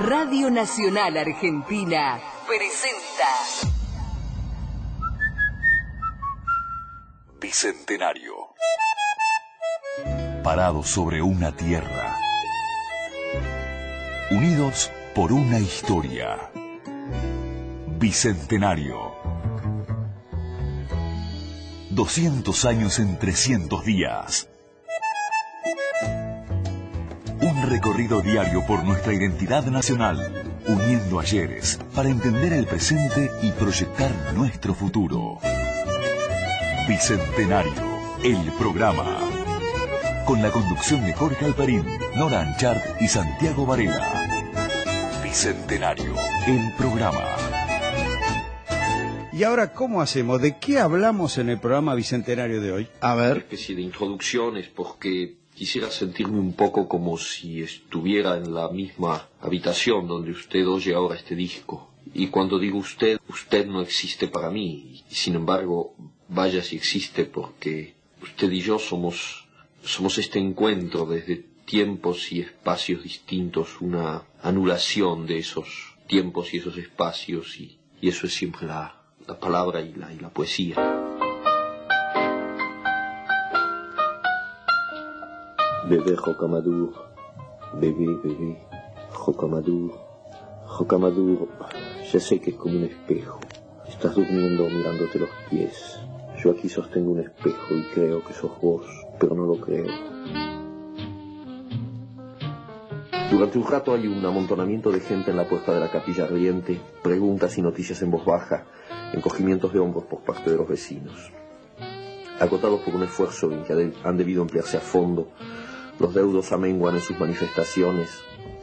Radio Nacional Argentina presenta Bicentenario. Parados sobre una tierra, unidos por una historia. Bicentenario. 200 años en 300 días. Un recorrido diario por nuestra identidad nacional, uniendo ayeres para entender el presente y proyectar nuestro futuro. Bicentenario, el programa. Con la conducción de Jorge Alperín, Nora Anchart y Santiago Varela. Bicentenario, el programa. Y ahora, ¿cómo hacemos? ¿De qué hablamos en el programa Bicentenario de hoy? A ver. Una especie de introducciones, porque quisiera sentirme un poco como si estuviera en la misma habitación donde usted oye ahora este disco. Y cuando digo usted, usted no existe para mí. Y sin embargo, vaya si existe, porque usted y yo somos este encuentro desde tiempos y espacios distintos, una anulación de esos tiempos y esos espacios, y eso es siempre la palabra y la poesía. Bébé Rocamadour, bébé Rocamadour, ya sé que es como un espejo. Estás durmiendo mirándote los pies. Yo aquí sostengo un espejo y creo que sos vos, pero no lo creo. Durante un rato hay un amontonamiento de gente en la puerta de la capilla ardiente, preguntas y noticias en voz baja, encogimientos de hombros por parte de los vecinos. Agotados por un esfuerzo en que han debido emplearse a fondo, los deudos amenguan en sus manifestaciones,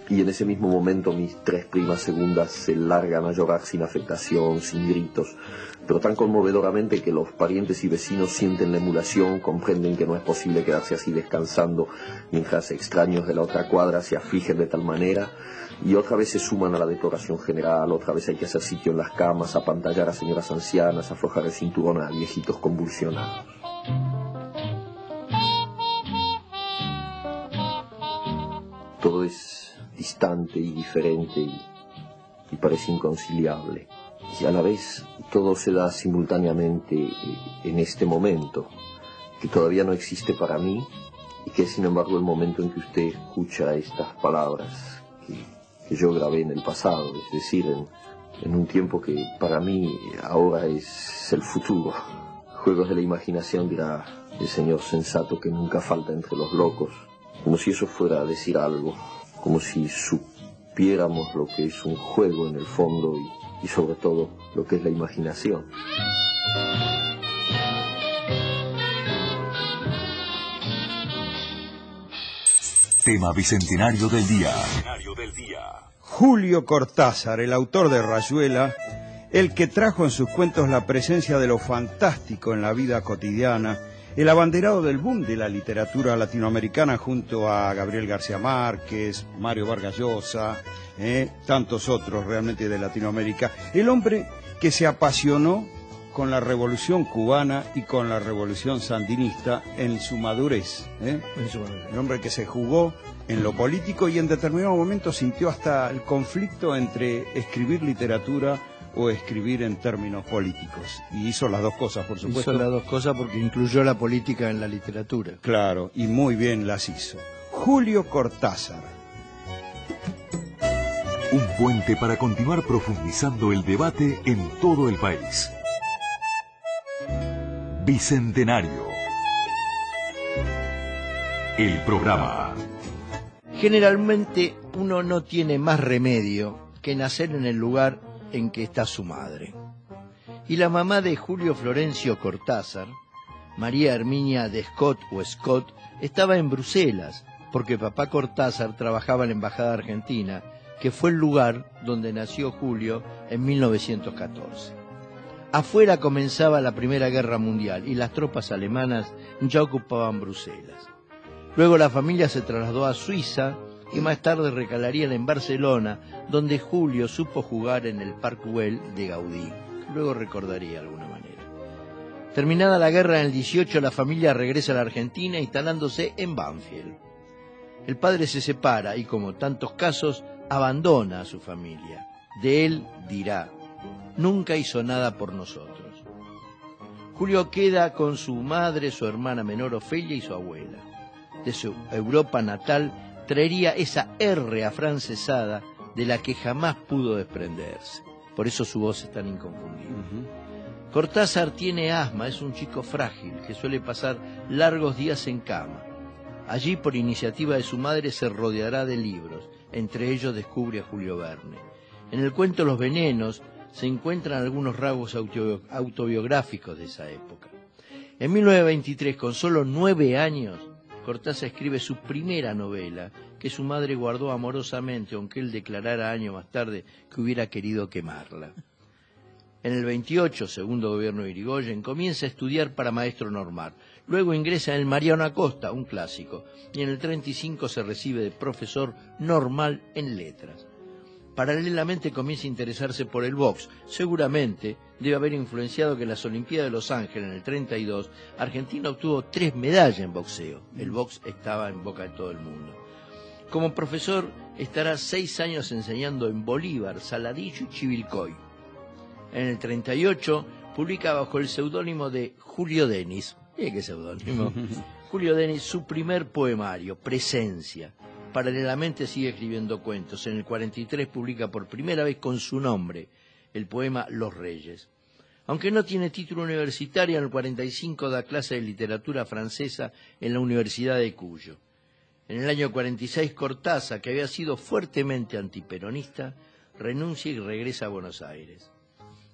y en ese mismo momento mis 3 primas segundas se largan a llorar sin afectación, sin gritos, pero tan conmovedoramente que los parientes y vecinos sienten la emulación, comprenden que no es posible quedarse así descansando, mientras extraños de la otra cuadra se afligen de tal manera, y otra vez se suman a la deploración general. Otra vez hay que hacer sitio en las camas, apantallar a señoras ancianas, aflojar el cinturón a viejitos convulsionados. Todo es distante y diferente y parece inconciliable. Y a la vez todo se da simultáneamente en este momento, que todavía no existe para mí, y que es sin embargo el momento en que usted escucha estas palabras que yo grabé en el pasado, es decir, en un tiempo que para mí ahora es el futuro. Juegos de la imaginación, dirá el señor sensato que nunca falta entre los locos, como si eso fuera a decir algo, como si supiéramos lo que es un juego en el fondo y sobre todo lo que es la imaginación. Tema bicentenario del día. Julio Cortázar, el autor de Rayuela, el que trajo en sus cuentos la presencia de lo fantástico en la vida cotidiana, el abanderado del boom de la literatura latinoamericana junto a Gabriel García Márquez, Mario Vargas Llosa, tantos otros realmente de Latinoamérica. El hombre que se apasionó con la revolución cubana y con la revolución sandinista en su madurez. El hombre que se jugó en lo político y en determinado momento sintió hasta el conflicto entre escribir literatura o escribir en términos políticos. Y hizo las dos cosas, por supuesto. Hizo las dos cosas porque incluyó la política en la literatura. Claro, y muy bien las hizo. Julio Cortázar. Un puente para continuar profundizando el debate en todo el país. Bicentenario. El programa. Generalmente uno no tiene más remedio que nacer en el lugar en que está su madre. Y la mamá de Julio Florencio Cortázar, María Herminia de Scott o Scott, estaba en Bruselas, porque papá Cortázar trabajaba en la Embajada Argentina, que fue el lugar donde nació Julio en 1914. Afuera comenzaba la Primera Guerra Mundial y las tropas alemanas ya ocupaban Bruselas. Luego la familia se trasladó a Suiza y más tarde recalarían en Barcelona, donde Julio supo jugar en el Parc Güell de Gaudí. Luego recordaría de alguna manera. Terminada la guerra en el 18, la familia regresa a la Argentina instalándose en Banfield. El padre se separa y, como tantos casos, abandona a su familia. De él dirá: nunca hizo nada por nosotros. Julio queda con su madre, su hermana menor Ofelia y su abuela. De su Europa natal traería esa R afrancesada de la que jamás pudo desprenderse. Por eso su voz es tan inconfundible. Cortázar tiene asma, es un chico frágil que suele pasar largos días en cama. Allí, por iniciativa de su madre, se rodeará de libros. Entre ellos descubre a Julio Verne. En el cuento Los venenos se encuentran algunos rasgos autobiográficos de esa época. En 1923, con solo 9 años, Cortázar escribe su primera novela, que su madre guardó amorosamente, aunque él declarara años más tarde que hubiera querido quemarla. En el 28, segundo gobierno de Irigoyen, comienza a estudiar para maestro normal. Luego ingresa en el Mariano Acosta, un clásico, y en el 35 se recibe de profesor normal en letras. Paralelamente comienza a interesarse por el box. Seguramente debe haber influenciado que en las Olimpiadas de Los Ángeles, en el 32, Argentina obtuvo 3 medallas en boxeo. El box estaba en boca de todo el mundo. Como profesor estará 6 años enseñando en Bolívar, Saladillo y Chivilcoy. En el 38 publica bajo el seudónimo de Julio Denis. ¿Qué seudónimo? Julio Denis, su primer poemario, Presencia. Paralelamente sigue escribiendo cuentos. En el 43 publica por primera vez con su nombre el poema Los Reyes. Aunque no tiene título universitario, en el 45 da clase de literatura francesa en la Universidad de Cuyo. En el año 46 Cortázar, que había sido fuertemente antiperonista, renuncia y regresa a Buenos Aires.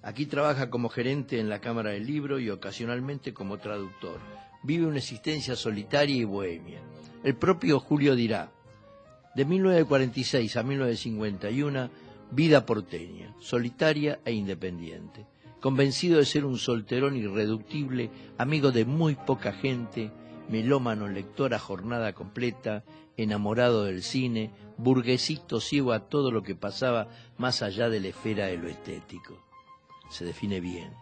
Aquí trabaja como gerente en la Cámara del Libro y ocasionalmente como traductor. Vive una existencia solitaria y bohemia. El propio Julio dirá: de 1946 a 1951, vida porteña, solitaria e independiente, convencido de ser un solterón irreductible, amigo de muy poca gente, melómano lector a jornada completa, enamorado del cine, burguesito ciego a todo lo que pasaba más allá de la esfera de lo estético. Se define bien.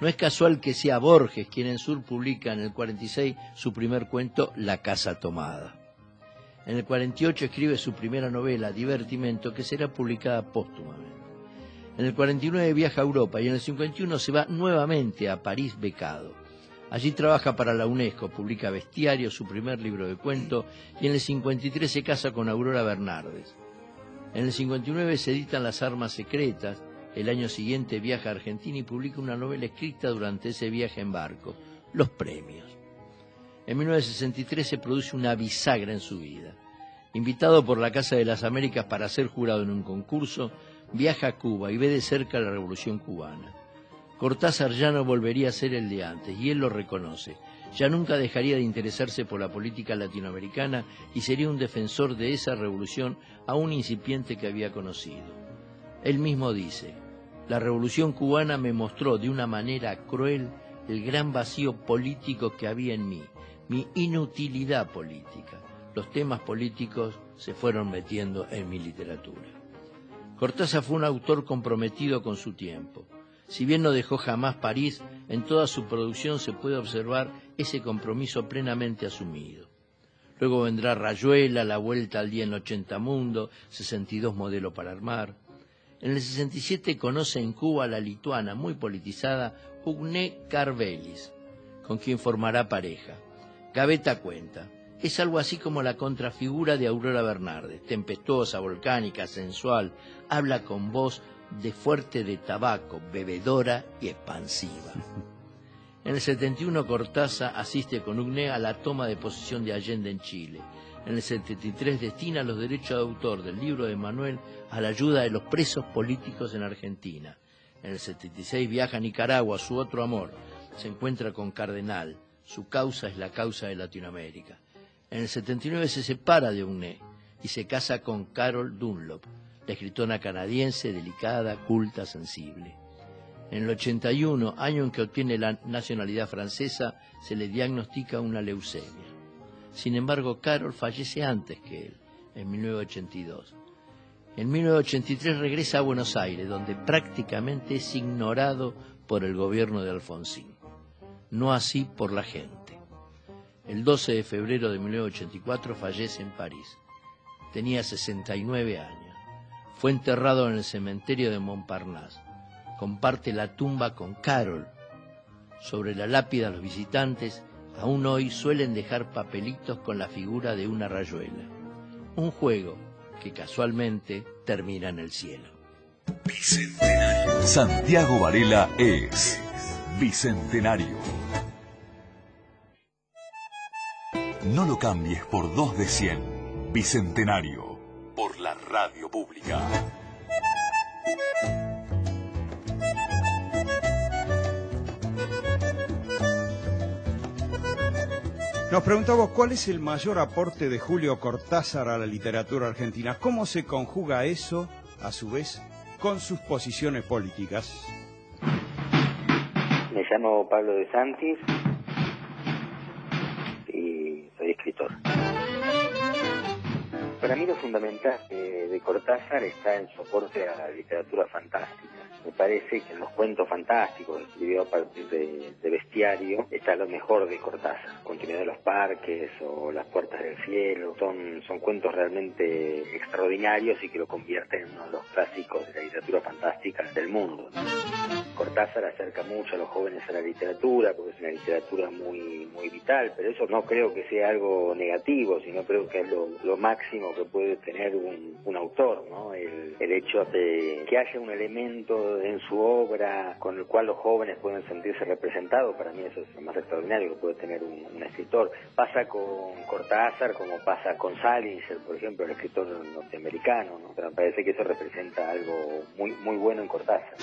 No es casual que sea Borges quien en Sur publica en el 46 su primer cuento, La casa tomada. En el 48 escribe su primera novela, Divertimento, que será publicada póstumamente. En el 49 viaja a Europa y en el 51 se va nuevamente a París becado. Allí trabaja para la UNESCO, publica Bestiario, su primer libro de cuento, y en el 53 se casa con Aurora Bernardes. En el 59 se editan Las armas secretas. El año siguiente viaja a Argentina y publica una novela escrita durante ese viaje en barco, Los premios. En 1963 se produce una bisagra en su vida. Invitado por la Casa de las Américas para ser jurado en un concurso, viaja a Cuba y ve de cerca la Revolución Cubana. Cortázar ya no volvería a ser el de antes, y él lo reconoce. Ya nunca dejaría de interesarse por la política latinoamericana y sería un defensor de esa revolución aún incipiente que había conocido. Él mismo dice: la Revolución Cubana me mostró de una manera cruel el gran vacío político que había en mí, mi inutilidad política. Los temas políticos se fueron metiendo en mi literatura. Cortázar fue un autor comprometido con su tiempo. Si bien no dejó jamás París, en toda su producción se puede observar ese compromiso plenamente asumido. Luego vendrá Rayuela, La vuelta al día en 80 Mundo, 62 Modelo para armar. En el 67 conoce en Cuba a la lituana, muy politizada, Ugne Carvelis, con quien formará pareja. Gavetta cuenta: es algo así como la contrafigura de Aurora Bernardes, tempestuosa, volcánica, sensual, habla con voz de fuerte de tabaco, bebedora y expansiva. En el 71 Cortázar asiste con Ugne a la toma de posesión de Allende en Chile. En el 73 destina los derechos de autor del libro de Manuel a la ayuda de los presos políticos en Argentina. En el 76 viaja a Nicaragua, su otro amor. Se encuentra con Cardenal. Su causa es la causa de Latinoamérica. En el 79 se separa de Ugne y se casa con Carol Dunlop, la escritora canadiense, delicada, culta, sensible. En el 81, año en que obtiene la nacionalidad francesa, se le diagnostica una leucemia. Sin embargo, Carol fallece antes que él, en 1982. En 1983 regresa a Buenos Aires, donde prácticamente es ignorado por el gobierno de Alfonsín. No así por la gente. El 12 de febrero de 1984 fallece en París. Tenía 69 años. Fue enterrado en el cementerio de Montparnasse. Comparte la tumba con Carol. Sobre la lápida los visitantes aún hoy suelen dejar papelitos con la figura de una rayuela. Un juego que casualmente termina en el cielo. Bicentenario. Santiago Varela es Bicentenario. No lo cambies por 2 de 100. Bicentenario. Por la radio pública. Nos preguntamos cuál es el mayor aporte de Julio Cortázar a la literatura argentina. ¿Cómo se conjuga eso, a su vez, con sus posiciones políticas? Me llamo Pablo de Santis y soy escritor. Para mí lo fundamental de Cortázar está en su aporte a la literatura fantástica. Me parece que en los cuentos fantásticos que escribió a partir de Bestiario está lo mejor de Cortázar. Continuidad de los parques o Las puertas del cielo son cuentos realmente extraordinarios y que lo convierten en uno de los clásicos de la literatura fantástica del mundo. Cortázar acerca mucho a los jóvenes a la literatura porque es una literatura muy vital, pero eso no creo que sea algo negativo, sino creo que es lo máximo que puede tener un autor, ¿no? El hecho de que haya un elemento en su obra con el cual los jóvenes pueden sentirse representados, para mí eso es lo más extraordinario que puede tener un escritor. Pasa con Cortázar como pasa con Salinger, por ejemplo, el escritor norteamericano, ¿no? Pero me parece que eso representa algo muy bueno en Cortázar.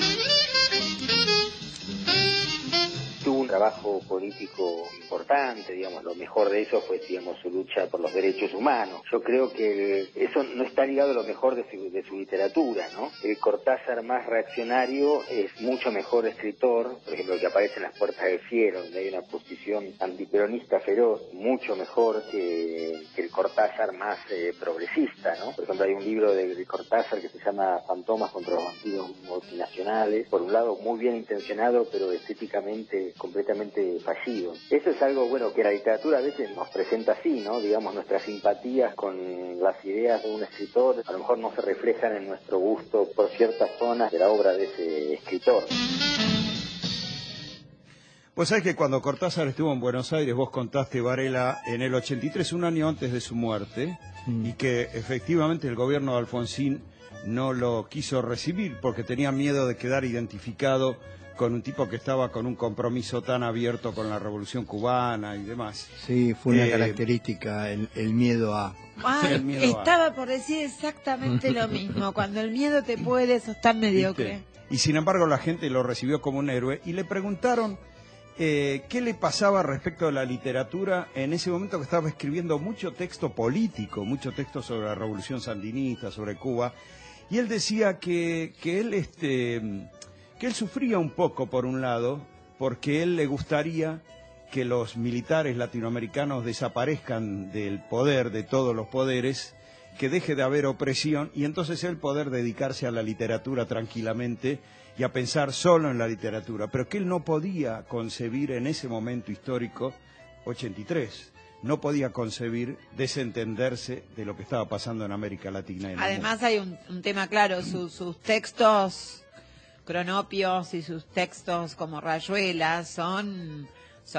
Tuvo un trabajo político importante, digamos, lo mejor de eso fue, digamos, su lucha por los derechos humanos. Yo creo que eso no está ligado a lo mejor de su literatura, ¿no? El Cortázar más reaccionario es mucho mejor escritor, por ejemplo, el que aparece en Las puertas del cielo, donde hay una posición antiperonista feroz, mucho mejor que el Cortázar más progresista, ¿no? Por ejemplo, hay un libro de Cortázar que se llama Fantomas contra los vampiros multinacionales, por un lado muy bien intencionado, pero estéticamente completamente fallido. Eso es algo, bueno, que la literatura a veces nos presenta así, ¿no? Digamos, nuestras simpatías con las ideas de un escritor a lo mejor no se reflejan en nuestro gusto por ciertas zonas de la obra de ese escritor. Pues sabés que cuando Cortázar estuvo en Buenos Aires, vos contaste, Varela, en el 83, un año antes de su muerte, y que efectivamente el gobierno de Alfonsín no lo quiso recibir porque tenía miedo de quedar identificado con un tipo que estaba con un compromiso tan abierto con la Revolución Cubana y demás. Sí, fue una característica, el miedo a... Estaba por decir exactamente lo mismo. Cuando el miedo te puede, sos tan mediocre. Y sin embargo la gente lo recibió como un héroe y le preguntaron qué le pasaba respecto a la literatura en ese momento que estaba escribiendo mucho texto político, mucho texto sobre la Revolución Sandinista, sobre Cuba, y él decía que él sufría un poco, por un lado, porque él le gustaría que los militares latinoamericanos desaparezcan del poder, de todos los poderes, que deje de haber opresión, y entonces él poder dedicarse a la literatura tranquilamente y a pensar solo en la literatura, pero que él no podía concebir en ese momento histórico, 83, no podía concebir desentenderse de lo que estaba pasando en América Latina. Además hay un tema claro, sus textos... Cronopios y sus textos como Rayuela son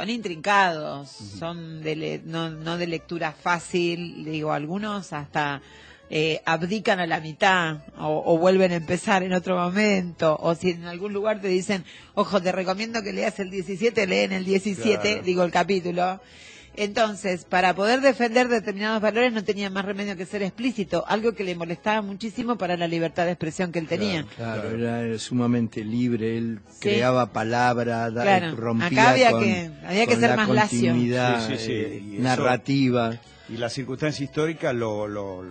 intrincados, son no de lectura fácil, digo, algunos hasta abdican a la mitad o vuelven a empezar en otro momento, o si en algún lugar te dicen, ojo, te recomiendo que leas el 17, leen el 17, claro. Digo, el capítulo. Entonces, para poder defender determinados valores no tenía más remedio que ser explícito, algo que le molestaba muchísimo para la libertad de expresión que él tenía. Claro, era sumamente libre, él creaba palabras, rompía acá había que ser más lacio. Narrativa. Y la circunstancia histórica lo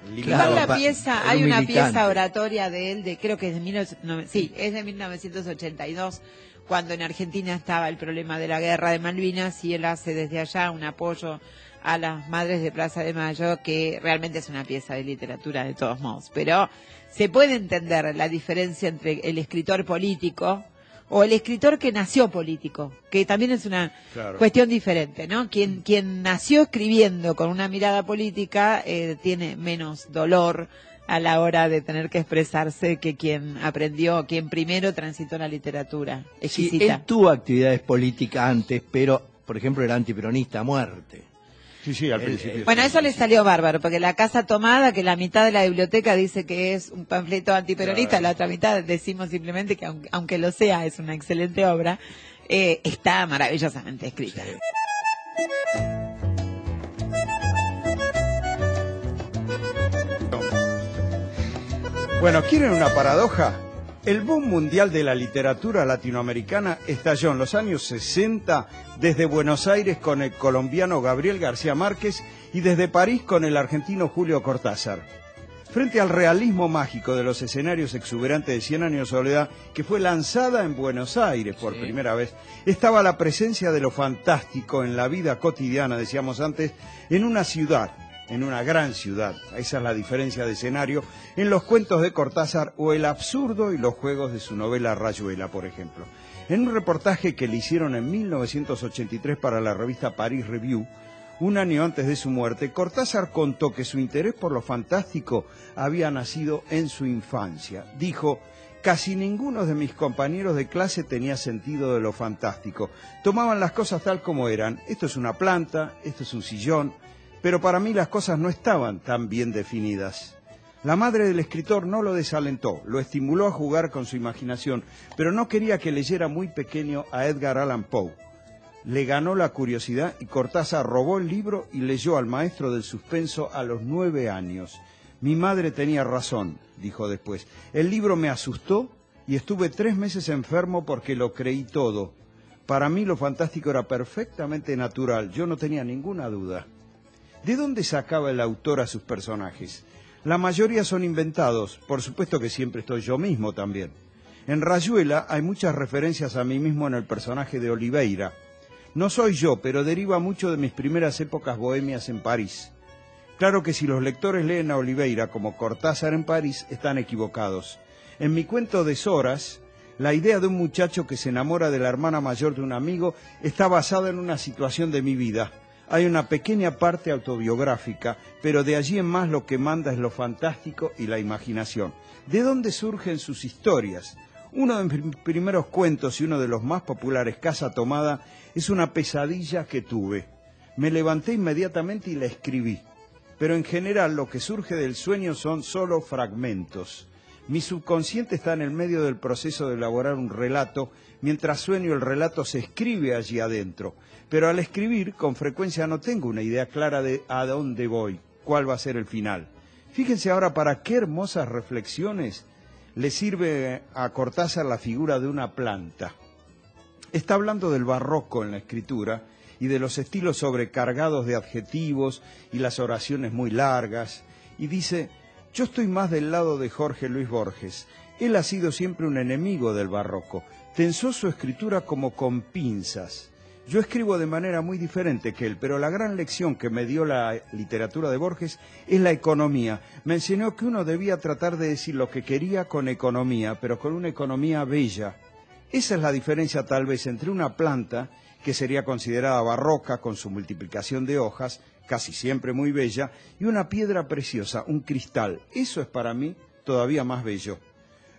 limitaba. La pieza, hay una pieza oratoria de él, creo que es de 1982, cuando en Argentina estaba el problema de la guerra de Malvinas, y él hace desde allá un apoyo a las madres de Plaza de Mayo, que realmente es una pieza de literatura de todos modos. Pero se puede entender la diferencia entre el escritor político, o el escritor que nació político, que también es una cuestión diferente, ¿no? Quien nació escribiendo con una mirada política tiene menos dolor a la hora de tener que expresarse que quien aprendió, quien primero transitó la literatura exquisita. Sí, él tuvo actividades políticas antes, pero, por ejemplo, era antiperonista a muerte. Sí, al principio. Bueno, eso le salió bárbaro, porque La Casa Tomada, que la mitad de la biblioteca dice que es un panfleto antiperonista, la otra mitad decimos simplemente que aunque lo sea, es una excelente obra, está maravillosamente escrita. Sí. Bueno, ¿quieren una paradoja? El boom mundial de la literatura latinoamericana estalló en los años 60 desde Buenos Aires con el colombiano Gabriel García Márquez y desde París con el argentino Julio Cortázar. Frente al realismo mágico de los escenarios exuberantes de 100 años de soledad, que fue lanzada en Buenos Aires por primera vez, estaba la presencia de lo fantástico en la vida cotidiana, decíamos antes, en una ciudad, en una gran ciudad. Esa es la diferencia de escenario en los cuentos de Cortázar o el absurdo y los juegos de su novela Rayuela, por ejemplo. En un reportaje que le hicieron en 1983 para la revista Paris Review, un año antes de su muerte, Cortázar contó que su interés por lo fantástico había nacido en su infancia. Dijo: casi ninguno de mis compañeros de clase tenía sentido de lo fantástico. Tomaban las cosas tal como eran. Esto es una planta, esto es un sillón. Pero para mí las cosas no estaban tan bien definidas. La madre del escritor no lo desalentó, lo estimuló a jugar con su imaginación, pero no quería que leyera muy pequeño a Edgar Allan Poe. Le ganó la curiosidad y Cortázar robó el libro y leyó al maestro del suspenso a los 9 años. Mi madre tenía razón, dijo después. El libro me asustó y estuve 3 meses enfermo porque lo creí todo. Para mí lo fantástico era perfectamente natural, yo no tenía ninguna duda. ¿De dónde sacaba el autor a sus personajes? La mayoría son inventados, por supuesto que siempre estoy yo mismo también. En Rayuela hay muchas referencias a mí mismo en el personaje de Oliveira. No soy yo, pero deriva mucho de mis primeras épocas bohemias en París. Claro que si los lectores leen a Oliveira como Cortázar en París, están equivocados. En mi cuento Deshoras, la idea de un muchacho que se enamora de la hermana mayor de un amigo está basada en una situación de mi vida. Hay una pequeña parte autobiográfica, pero de allí en más lo que manda es lo fantástico y la imaginación. ¿De dónde surgen sus historias? Uno de mis primeros cuentos y uno de los más populares, Casa Tomada, es una pesadilla que tuve. Me levanté inmediatamente y la escribí. Pero en general lo que surge del sueño son solo fragmentos. Mi subconsciente está en el medio del proceso de elaborar un relato. Mientras sueño, el relato se escribe allí adentro. Pero al escribir, con frecuencia no tengo una idea clara de a dónde voy, cuál va a ser el final. Fíjense ahora para qué hermosas reflexiones le sirve a Cortázar la figura de una planta. Está hablando del barroco en la escritura y de los estilos sobrecargados de adjetivos y las oraciones muy largas. Y dice: yo estoy más del lado de Jorge Luis Borges. Él ha sido siempre un enemigo del barroco. Tensó su escritura como con pinzas. Yo escribo de manera muy diferente que él, pero la gran lección que me dio la literatura de Borges es la economía. Me enseñó que uno debía tratar de decir lo que quería con economía, pero con una economía bella. Esa es la diferencia tal vez entre una planta, que sería considerada barroca con su multiplicación de hojas, casi siempre muy bella, y una piedra preciosa, un cristal. Eso es para mí todavía más bello.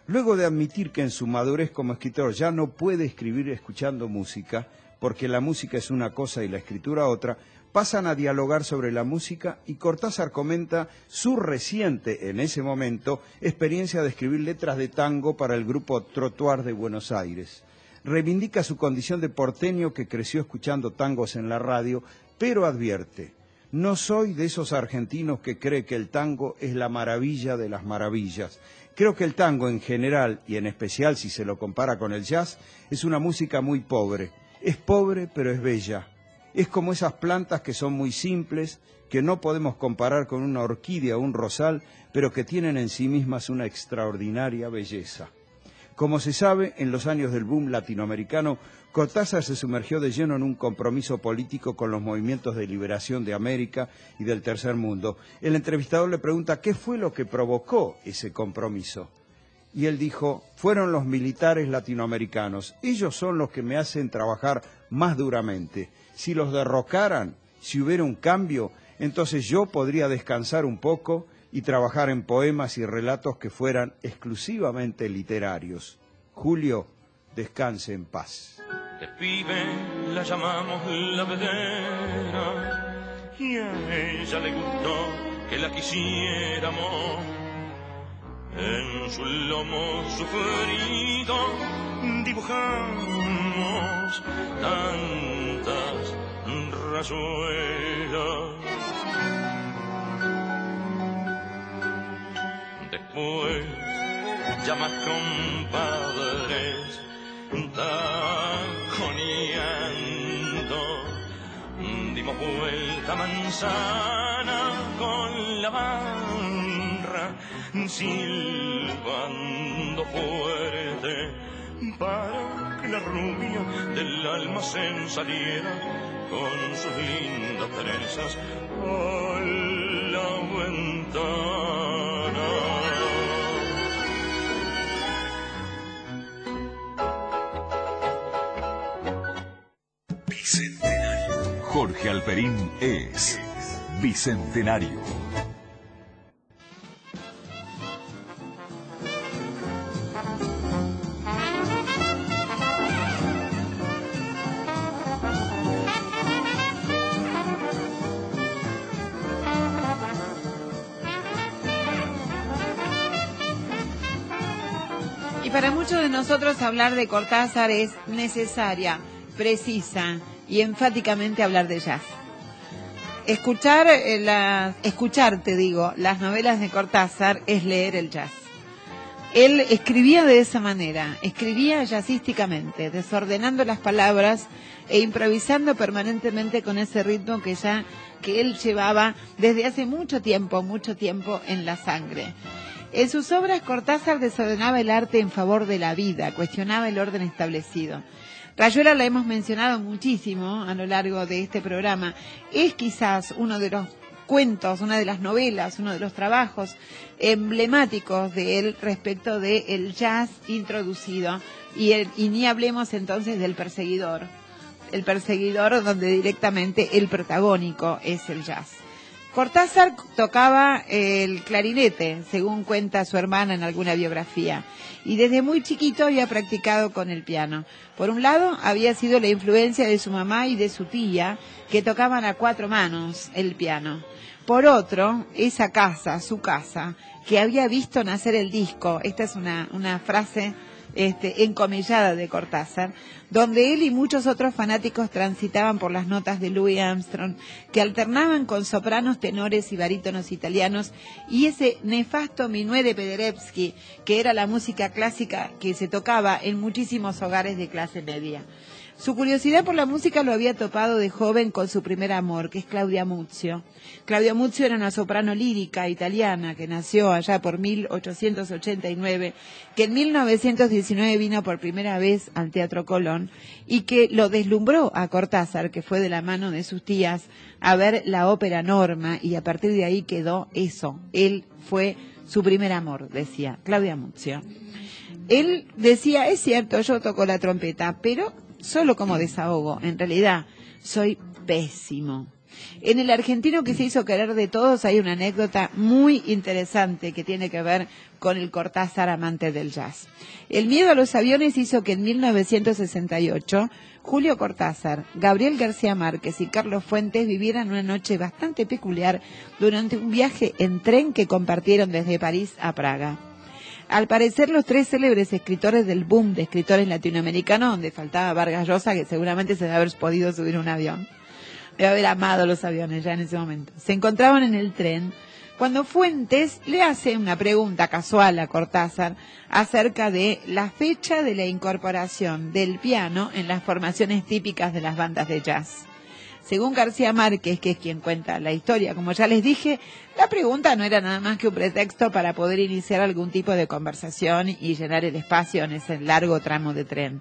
Luego de admitir que en su madurez como escritor ya no puede escribir escuchando música, porque la música es una cosa y la escritura otra, pasan a dialogar sobre la música y Cortázar comenta su reciente, en ese momento, experiencia de escribir letras de tango para el grupo Trotuar de Buenos Aires. Reivindica su condición de porteño que creció escuchando tangos en la radio, pero advierte: no soy de esos argentinos que cree que el tango es la maravilla de las maravillas. Creo que el tango en general, y en especial si se lo compara con el jazz, es una música muy pobre. Es pobre, pero es bella. Es como esas plantas que son muy simples, que no podemos comparar con una orquídea o un rosal, pero que tienen en sí mismas una extraordinaria belleza. Como se sabe, en los años del boom latinoamericano, Cortázar se sumergió de lleno en un compromiso político con los movimientos de liberación de América y del tercer mundo. El entrevistador le pregunta qué fue lo que provocó ese compromiso. Y él dijo, fueron los militares latinoamericanos, ellos son los que me hacen trabajar más duramente. Si los derrocaran, si hubiera un cambio, entonces yo podría descansar un poco y trabajar en poemas y relatos que fueran exclusivamente literarios. Julio, descanse en paz. De pibe la llamamos la vedera y a ella le gustó que la quisiéramos. En su lomo sufrido dibujamos tantas rayuelas. Después ya más compadres taconeando dimos vuelta manzana con la barra silbando fuerte para que la rubia del almacén saliera con sus lindas trenzas a la ventana. Bicentenario. Jorge Alperín es Bicentenario. Y para muchos de nosotros hablar de Cortázar es necesaria, precisa y enfáticamente hablar de jazz. Escucharte, las novelas de Cortázar es leer el jazz. Él escribía de esa manera, escribía jazzísticamente, desordenando las palabras e improvisando permanentemente con ese ritmo que él llevaba desde hace mucho tiempo en la sangre. En sus obras, Cortázar desordenaba el arte en favor de la vida, cuestionaba el orden establecido. Rayuela la hemos mencionado muchísimo a lo largo de este programa. Es quizás uno de los cuentos, una de las novelas, uno de los trabajos emblemáticos de él respecto del jazz introducido. Y ni hablemos entonces del Perseguidor. El Perseguidor, donde directamente el protagónico es el jazz. Cortázar tocaba el clarinete, según cuenta su hermana en alguna biografía, y desde muy chiquito había practicado con el piano. Por un lado, había sido la influencia de su mamá y de su tía, que tocaban a 4 manos el piano. Por otro, esa casa, su casa, que había visto nacer el disco, esta es una frase encomillada de Cortázar, donde él y muchos otros fanáticos transitaban por las notas de Louis Armstrong, que alternaban con sopranos, tenores y barítonos italianos, y ese nefasto minué de Penderecki, que era la música clásica que se tocaba en muchísimos hogares de clase media. Su curiosidad por la música lo había topado de joven con su primer amor, que es Claudia Muzio. Claudia Muzio era una soprano lírica italiana que nació allá por 1889, que en 1919 vino por primera vez al Teatro Colón y que lo deslumbró a Cortázar, que fue de la mano de sus tías a ver la ópera Norma, y a partir de ahí quedó eso. Él fue su primer amor, decía Claudia Muzio. Él decía, es cierto, yo toco la trompeta, pero solo como desahogo, en realidad soy pésimo. En El argentino que se hizo querer de todos hay una anécdota muy interesante que tiene que ver con el Cortázar amante del jazz. El miedo a los aviones hizo que en 1968 Julio Cortázar, Gabriel García Márquez y Carlos Fuentes vivieran una noche bastante peculiar durante un viaje en tren que compartieron desde París a Praga. Al parecer, los 3 célebres escritores del boom de escritores latinoamericanos, donde faltaba Vargas Llosa, que seguramente se debe haber podido subir a un avión, debe haber amado los aviones ya en ese momento, se encontraban en el tren cuando Fuentes le hace una pregunta casual a Cortázar acerca de la fecha de la incorporación del piano en las formaciones típicas de las bandas de jazz. Según García Márquez, que es quien cuenta la historia, como ya les dije, la pregunta no era nada más que un pretexto para poder iniciar algún tipo de conversación y llenar el espacio en ese largo tramo de tren.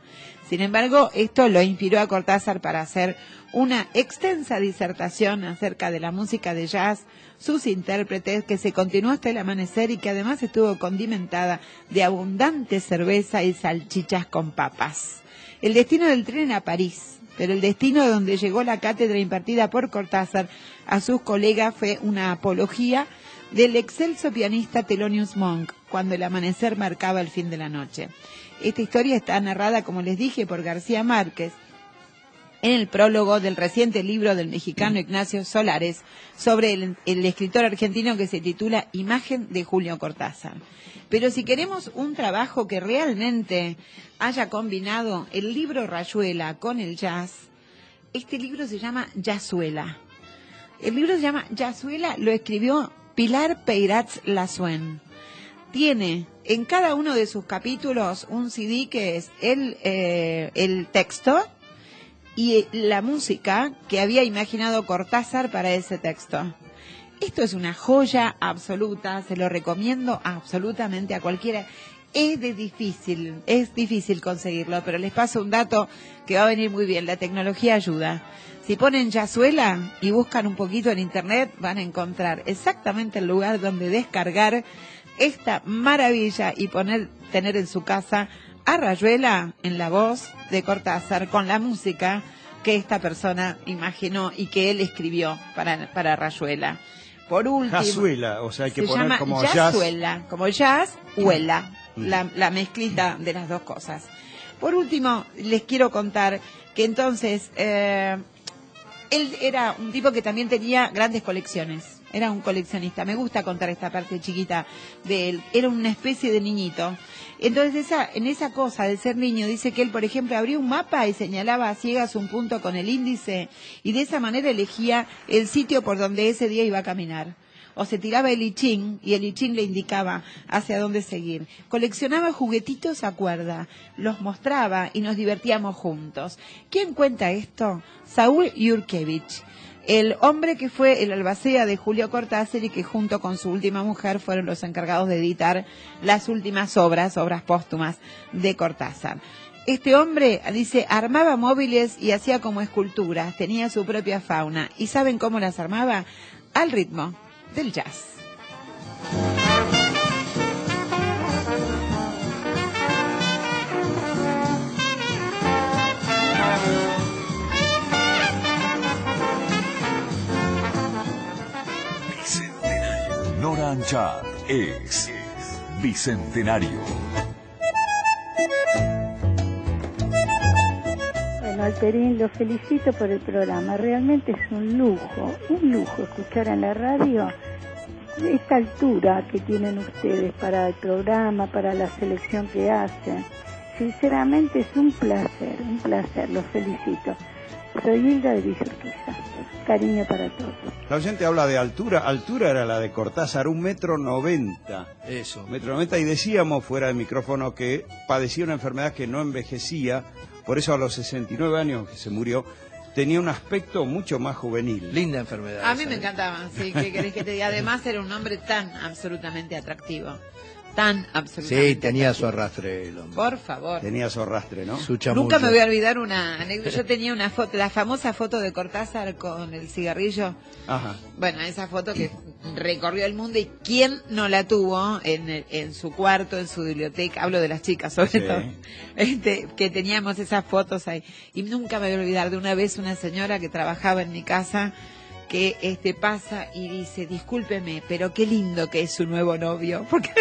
Sin embargo, esto lo inspiró a Cortázar para hacer una extensa disertación acerca de la música de jazz, sus intérpretes, que se continuó hasta el amanecer y que además estuvo condimentada de abundante cerveza y salchichas con papas. El destino del tren era París, pero el destino donde llegó la cátedra impartida por Cortázar a sus colegas fue una apología del excelso pianista Thelonious Monk, cuando el amanecer marcaba el fin de la noche. Esta historia está narrada, como les dije, por García Márquez, en el prólogo del reciente libro del mexicano Ignacio Solares sobre el escritor argentino que se titula Imagen de Julio Cortázar. Pero si queremos un trabajo que realmente haya combinado el libro Rayuela con el jazz, este libro se llama Jazzuela. El libro se llama Jazzuela, lo escribió Pilar Peirats Lasuen. Tiene en cada uno de sus capítulos un CD que es el texto y la música que había imaginado Cortázar para ese texto. Esto es una joya absoluta, se lo recomiendo absolutamente a cualquiera. Es difícil conseguirlo, pero les paso un dato que va a venir muy bien, la tecnología ayuda. Si ponen Jazzuela y buscan un poquito en internet, van a encontrar exactamente el lugar donde descargar esta maravilla y tener en su casa a Rayuela en la voz de Cortázar con la música que esta persona imaginó y que él escribió para Rayuela. Por último, Jazzuela, o sea, hay que poner llama como Jazzuela, jazz. como jazz, huela, la mezclita de las dos cosas. Por último, les quiero contar que entonces él era un tipo que también tenía grandes colecciones. Era un coleccionista. Me gusta contar esta parte chiquita de él. Era una especie de niñito. Entonces, en esa cosa de ser niño, dice que él, por ejemplo, abría un mapa y señalaba a ciegas un punto con el índice y de esa manera elegía el sitio por donde ese día iba a caminar. O se tiraba el I Ching y el I Ching le indicaba hacia dónde seguir. Coleccionaba juguetitos a cuerda, los mostraba y nos divertíamos juntos. ¿Quién cuenta esto? Saúl Yurkevich, el hombre que fue el albacea de Julio Cortázar y que junto con su última mujer fueron los encargados de editar las últimas obras póstumas de Cortázar. Este hombre, dice, armaba móviles y hacía como esculturas, tenía su propia fauna. ¿Y saben cómo las armaba? Al ritmo del jazz. Nora Anchart es Bicentenario. Bueno, Alterín, lo felicito por el programa. Realmente es un lujo escuchar en la radio esta altura que tienen ustedes para el programa, para la selección que hacen. Sinceramente es un placer, los felicito. Soy Hilda de Villa Urquiza. Cariño para todos. La oyente habla de altura. Altura era la de Cortázar, 1,90 m. Eso. 1,90 m, y decíamos fuera del micrófono que padecía una enfermedad que no envejecía, por eso a los 69 años que se murió, tenía un aspecto mucho más juvenil. Linda enfermedad. A mí me encantaba, sí, ¿qué querés que te diga? Además era un hombre tan absolutamente atractivo. Tan absolutamente. Sí, tenía atractivo. su arrastre el hombre. Por favor. Tenía su arrastre, ¿no? Su chamullo. Nunca me voy a olvidar una anécdota. Yo tenía una foto, la famosa foto de Cortázar con el cigarrillo. Ajá. Bueno, esa foto que recorrió el mundo y quién no la tuvo en su cuarto, en su biblioteca. Hablo de las chicas, sobre Sí. todo. Que teníamos esas fotos ahí. Y nunca me voy a olvidar de una vez una señora que trabajaba en mi casa que pasa y dice, discúlpeme, pero qué lindo que es su nuevo novio. Porque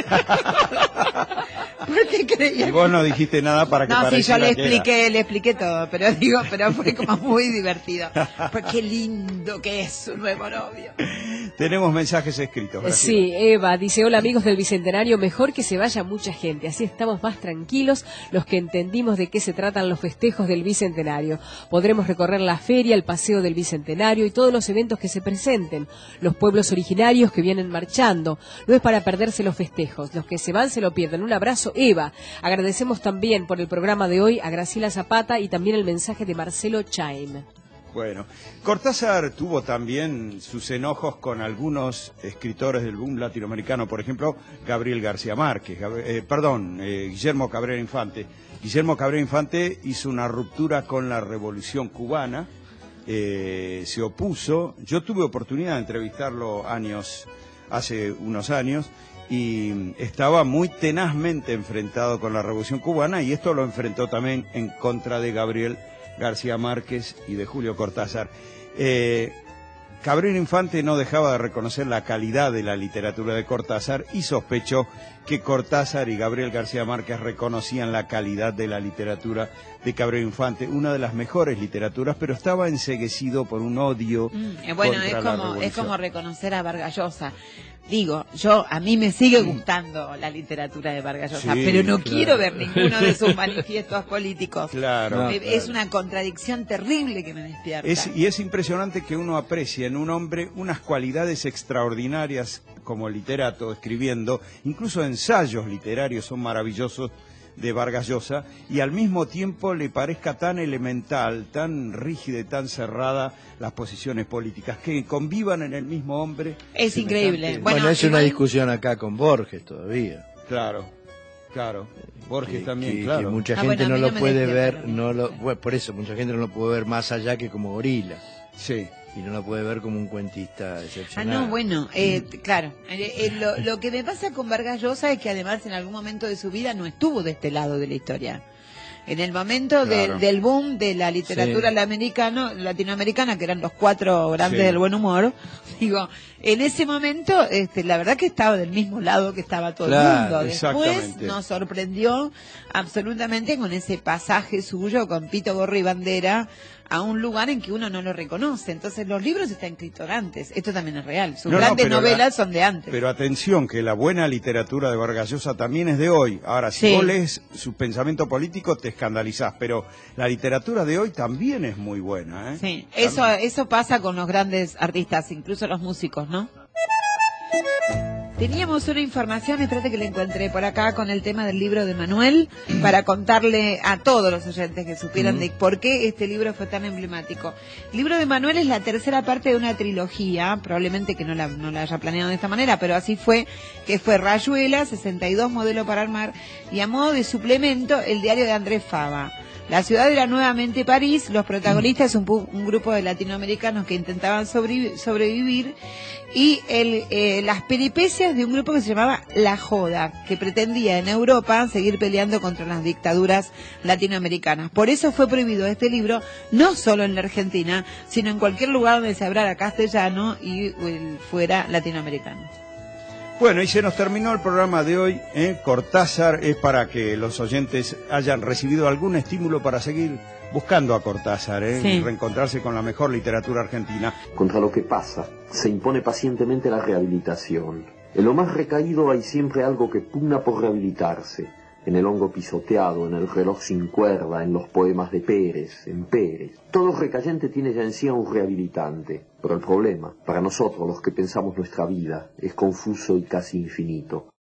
creía Y vos no dijiste nada para que no, sí, yo pareciera le expliqué todo, pero fue como muy divertido. Pues qué lindo que es su nuevo novio. Tenemos mensajes escritos. Graciela. Sí, Eva dice, hola amigos del Bicentenario, mejor que se vaya mucha gente, así estamos más tranquilos los que entendimos de qué se tratan los festejos del Bicentenario. Podremos recorrer la feria, el paseo del Bicentenario y todos los eventos que se presenten, los pueblos originarios que vienen marchando. No es para perderse los festejos, los que se van se lo pierden. Un abrazo, Eva. Agradecemos también por el programa de hoy a Graciela Zapata y también el mensaje de Marcelo Chaim. Bueno, Cortázar tuvo también sus enojos con algunos escritores del boom latinoamericano, por ejemplo, Gabriel García Márquez, Guillermo Cabrera Infante. Guillermo Cabrera Infante hizo una ruptura con la Revolución Cubana, se opuso. Yo tuve oportunidad de entrevistarlo hace unos años, y estaba muy tenazmente enfrentado con la Revolución Cubana, y esto lo enfrentó también en contra de Gabriel García Márquez y de Julio Cortázar. Cabrera Infante no dejaba de reconocer la calidad de la literatura de Cortázar, y sospechó que Cortázar y Gabriel García Márquez reconocían la calidad de la literatura de Cabrera Infante, una de las mejores literaturas, pero estaba enceguecido por un odio bueno, contra la revolución. es como reconocer a Vargas Llosa. Digo, a mí me sigue gustando la literatura de Vargas Llosa, Sí, pero no claro. quiero ver ninguno de sus manifiestos políticos. Claro, Es una contradicción terrible que me despierta. Y es impresionante que uno aprecie en un hombre unas cualidades extraordinarias como literato, escribiendo, incluso ensayos literarios son maravillosos de Vargas Llosa, y al mismo tiempo le parezca tan elemental, tan rígida y tan cerrada las posiciones políticas, que convivan en el mismo hombre. Es increíble. Bueno, es una igual- discusión acá con Borges todavía. Claro. Borges también, que claro. mucha gente bueno, a no mí lo no me puede despierta ver, lo mismo. bueno, por eso mucha gente no lo puede ver más allá que como gorila, Sí. y no lo puede ver como un cuentista excepcional. no, bueno, claro. Lo que me pasa con Vargas Llosa es que además en algún momento de su vida no estuvo de este lado de la historia. En el momento Claro. del boom de la literatura Sí. latinoamericana, que eran los 4 grandes Sí. del buen humor, digo, en ese momento, la verdad que estaba del mismo lado que estaba todo Claro, el mundo. Después exactamente. nos sorprendió absolutamente con ese pasaje suyo con Pito Gorri y Bandera a un lugar en que uno no lo reconoce. Entonces los libros están escritos antes. Esto también es real. Sus No, grandes pero novelas son de antes. Pero atención, que la buena literatura de Vargas Llosa también es de hoy. Ahora, si Sí. vos lees su pensamiento político, te escandalizás, pero la literatura de hoy también es muy buena, ¿eh? Sí, También. eso pasa con los grandes artistas, incluso los músicos, ¿no? Teníamos una información, espérate que la encontré por acá, con el tema del libro de Manuel, para contarle a todos los oyentes que supieran de por qué este libro fue tan emblemático. El libro de Manuel es la tercera parte de una trilogía, probablemente que no la haya planeado de esta manera, pero así fue, que fue Rayuela, 62 modelo para armar, y a modo de suplemento, el diario de Andrés Fava. La ciudad era nuevamente París, los protagonistas un grupo de latinoamericanos que intentaban sobrevivir, y las peripecias de un grupo que se llamaba La Joda, que pretendía en Europa seguir peleando contra las dictaduras latinoamericanas. Por eso fue prohibido este libro, no solo en la Argentina, sino en cualquier lugar donde se hablara castellano y fuera latinoamericano. Bueno, y se nos terminó el programa de hoy. Cortázar es para que los oyentes hayan recibido algún estímulo para seguir buscando a Cortázar, Sí. y reencontrarse con la mejor literatura argentina. Contra lo que pasa, se impone pacientemente la rehabilitación. En lo más recaído hay siempre algo que pugna por rehabilitarse. En el hongo pisoteado, en el reloj sin cuerda, en los poemas de Pérez, en Pérez. Todo recayente tiene ya en sí a un rehabilitante. Pero el problema, para nosotros los que pensamos nuestra vida, es confuso y casi infinito.